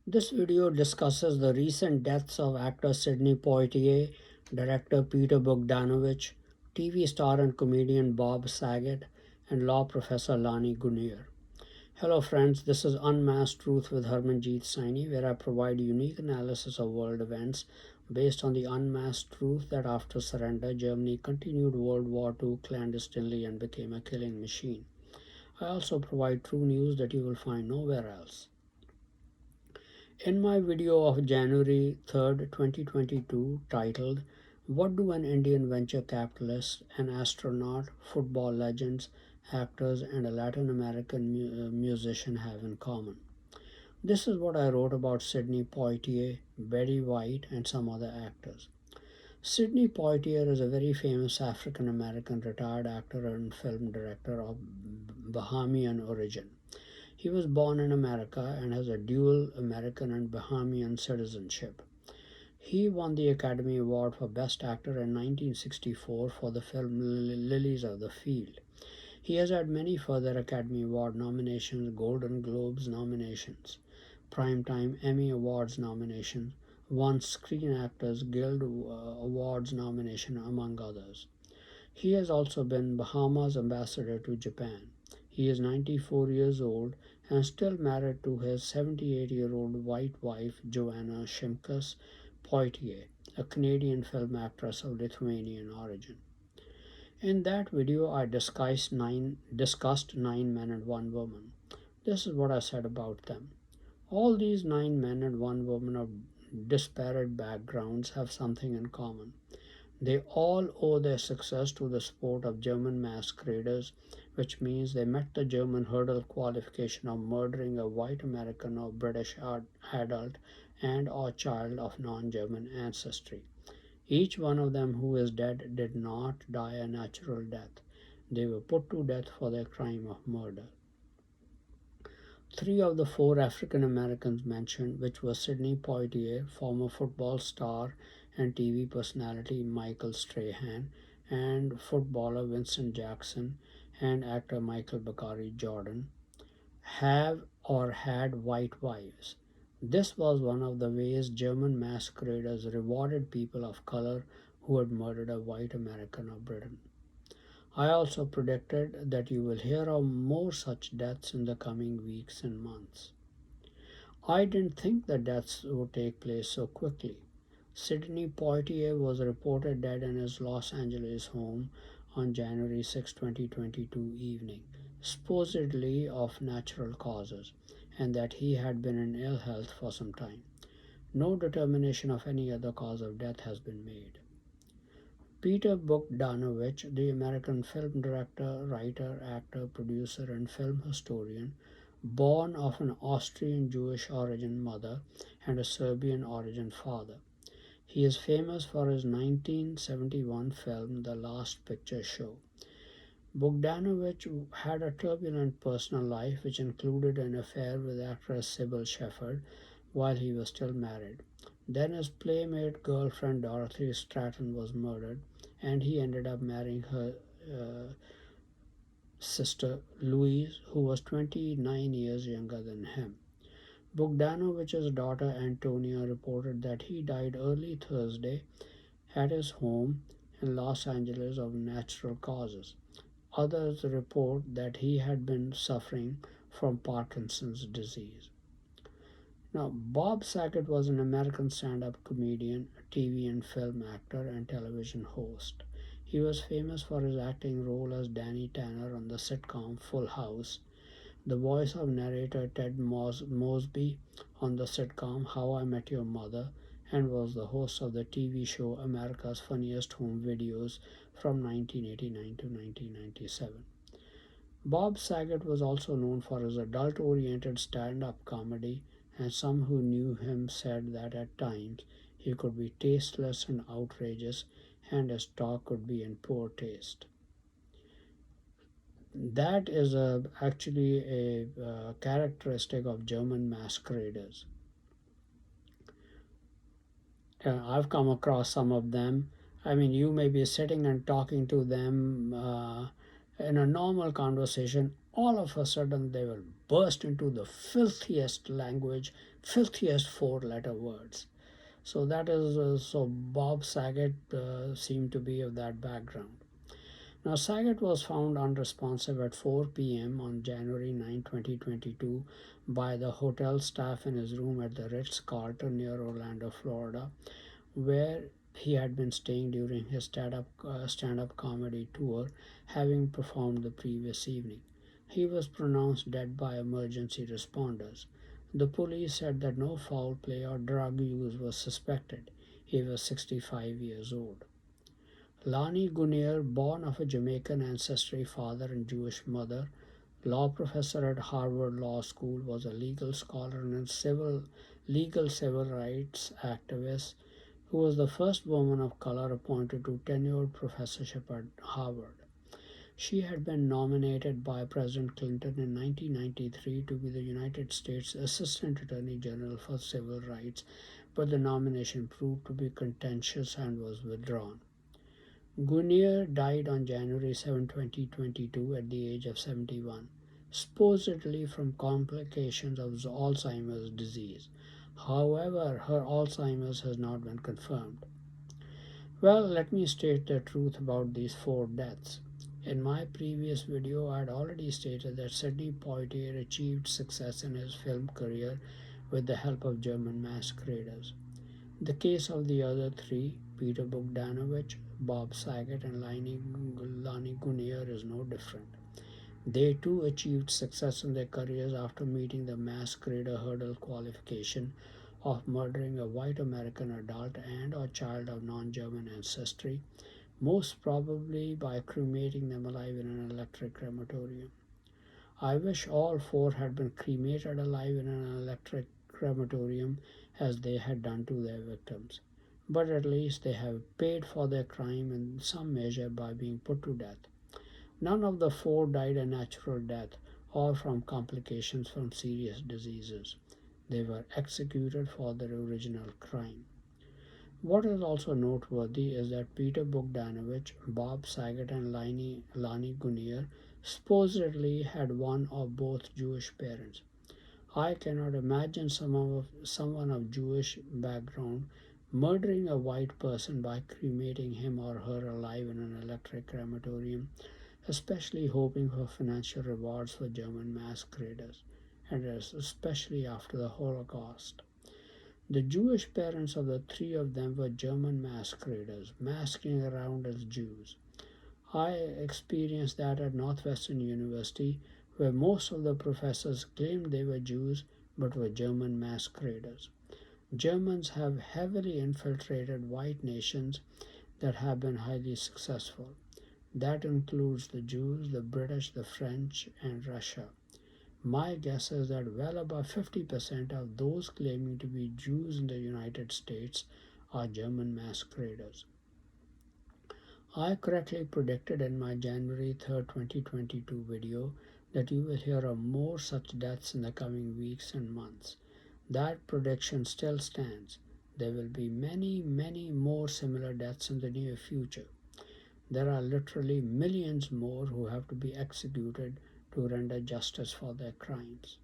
This video discusses the recent deaths of actor Sidney Poitier, director Peter Bogdanovich, TV star and comedian Bob Saget, and law professor Lani Guinier. Hello friends, this is Unmasked Truth with Harmanjit Saini, where I provide unique analysis of world events based on the unmasked truth that after surrender, Germany continued World War II clandestinely and became a killing machine. I also provide true news that you will find nowhere else. In my video of January 3rd, 2022, titled What Do an Indian Venture Capitalist, an Astronaut, Football Legends, Actors, and a Latin American musician have in common? This is what I wrote about Sidney Poitier, Betty White, and some other actors. Sidney Poitier is a very famous African American retired actor and film director of Bahamian origin. He was born in America and has a dual American and Bahamian citizenship. He won the Academy Award for Best Actor in 1964 for the film Lilies of the Field. He has had many further Academy Award nominations, Golden Globes nominations, Primetime Emmy Awards nominations, won Screen Actors Guild Awards nomination, among others. He has also been Bahamas ambassador to Japan. He is 94 years old and still married to his 78-year-old white wife Joanna Shimkus Poitier, a Canadian film actress of Lithuanian origin. In that video, I discussed nine men and one woman. This is what I said about them. All these 9 men and one woman of disparate backgrounds have something in common. They all owe their success to the sport of German masqueraders, which means they met the German hurdle qualification of murdering a white American or British adult and or child of non-German ancestry. Each one of them who is dead did not die a natural death. They were put to death for their crime of murder. 3 of the 4 African Americans mentioned, which were Sidney Poitier, former football star and TV personality Michael Strahan, and footballer Vincent Jackson, and actor Michael Bakari Jordan, have or had white wives. This was one of the ways German masqueraders rewarded people of color who had murdered a white American of Britain. I also predicted that you will hear of more such deaths in the coming weeks and months. I didn't think the deaths would take place so quickly. Sidney Poitier was reported dead in his Los Angeles home on January 6, 2022 evening, supposedly of natural causes, and that he had been in ill health for some time. No determination of any other cause of death has been made. Peter Bogdanovich, the American film director, writer, actor, producer, and film historian, born of an Austrian Jewish origin mother and a Serbian origin father. He is famous for his 1971 film The Last Picture Show. Bogdanovich had a turbulent personal life which included an affair with actress Sybil Shepherd while he was still married. Then his playmate girlfriend Dorothy Stratton was murdered, and he ended up marrying her sister Louise, who was 29 years younger than him. Bogdanovich's daughter Antonia reported that he died early Thursday at his home in Los Angeles of natural causes. Others report that he had been suffering from Parkinson's disease. Now, Bob Saget was an American stand up comedian, TV and film actor, and television host. He was famous for his acting role as Danny Tanner on the sitcom Full House, the voice of narrator Ted Mosby on the sitcom How I Met Your Mother, and was the host of the TV show America's Funniest Home Videos from 1989 to 1997. Bob Saget was also known for his adult oriented stand up comedy, and some who knew him said that at times he could be tasteless and outrageous, and his talk could be in poor taste. That is actually a characteristic of German masqueraders. I've come across some of them. I mean, you may be sitting and talking to them in a normal conversation. all of a sudden they will burst into the filthiest language, filthiest four-letter words. So that is so Bob Saget seemed to be of that background. Now, Saget was found unresponsive at 4 p.m. on January 9, 2022, by the hotel staff in his room at the Ritz-Carlton near Orlando, Florida, where he had been staying during his stand-up comedy tour, having performed the previous evening. He was pronounced dead by emergency responders. The police said that no foul play or drug use was suspected. He was 65 years old. Lani Guinier, born of a Jamaican ancestry father and Jewish mother, law professor at Harvard Law School, was a legal scholar and legal civil rights activist who was the first woman of color appointed to tenured professorship at Harvard. She had been nominated by President Clinton in 1993 to be the United States Assistant Attorney General for Civil Rights, but the nomination proved to be contentious and was withdrawn. Guinier died on January 7, 2022 at the age of 71, supposedly from complications of Alzheimer's disease. However, her Alzheimer's has not been confirmed. Well, let me state the truth about these four deaths. In my previous video, I had already stated that Sidney Poitier achieved success in his film career with the help of German masqueraders. The case of the other three, Peter Bogdanovich, Bob Saget, and Lani Guinier, is no different. They too achieved success in their careers after meeting the masquerader hurdle qualification of murdering a white American adult and or child of non-German ancestry, most probably by cremating them alive in an electric crematorium. I wish all four had been cremated alive in an electric crematorium as they had done to their victims. But at least they have paid for their crime in some measure by being put to death. None of the four died a natural death or from complications from serious diseases. They were executed for their original crime. What is also noteworthy is that Peter Bogdanovich, Bob Saget, and Lani Guinier supposedly had one or both Jewish parents. I cannot imagine someone of Jewish background murdering a white person by cremating him or her alive in an electric crematorium, especially hoping for financial rewards for German masqueraders, and especially after the Holocaust. The Jewish parents of the three of them were German masqueraders, masking around as Jews. I experienced that at Northwestern University, where most of the professors claimed they were Jews but were German masqueraders. Germans have heavily infiltrated white nations that have been highly successful. That includes the Jews, the British, the French, and Russia. My guess is that well above 50% of those claiming to be Jews in the United States are German masqueraders. I correctly predicted in my January 3, 2022 video that you will hear of more such deaths in the coming weeks and months. That prediction still stands. There will be many, many more similar deaths in the near future. There are literally millions more who have to be executed to render justice for their crimes.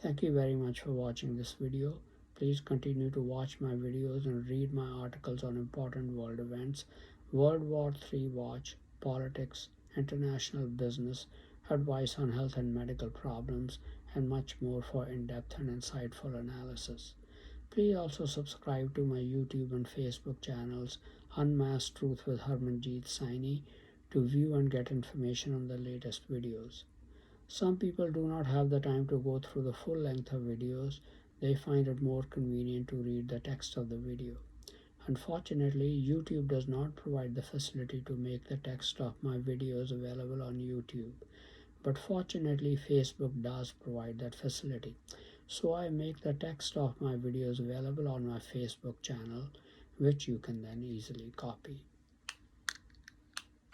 Thank you very much for watching this video. Please continue to watch my videos and read my articles on important world events, World War III watch, politics, international business, advice on health and medical problems, and much more for in-depth and insightful analysis. Please also subscribe to my YouTube and Facebook channels, Unmasked Truth with Harmanjit Saini, to view and get information on the latest videos. Some people do not have the time to go through the full length of videos. They find it more convenient to read the text of the video. Unfortunately, YouTube does not provide the facility to make the text of my videos available on YouTube. But fortunately, Facebook does provide that facility. So I make the text of my videos available on my Facebook channel, which you can then easily copy.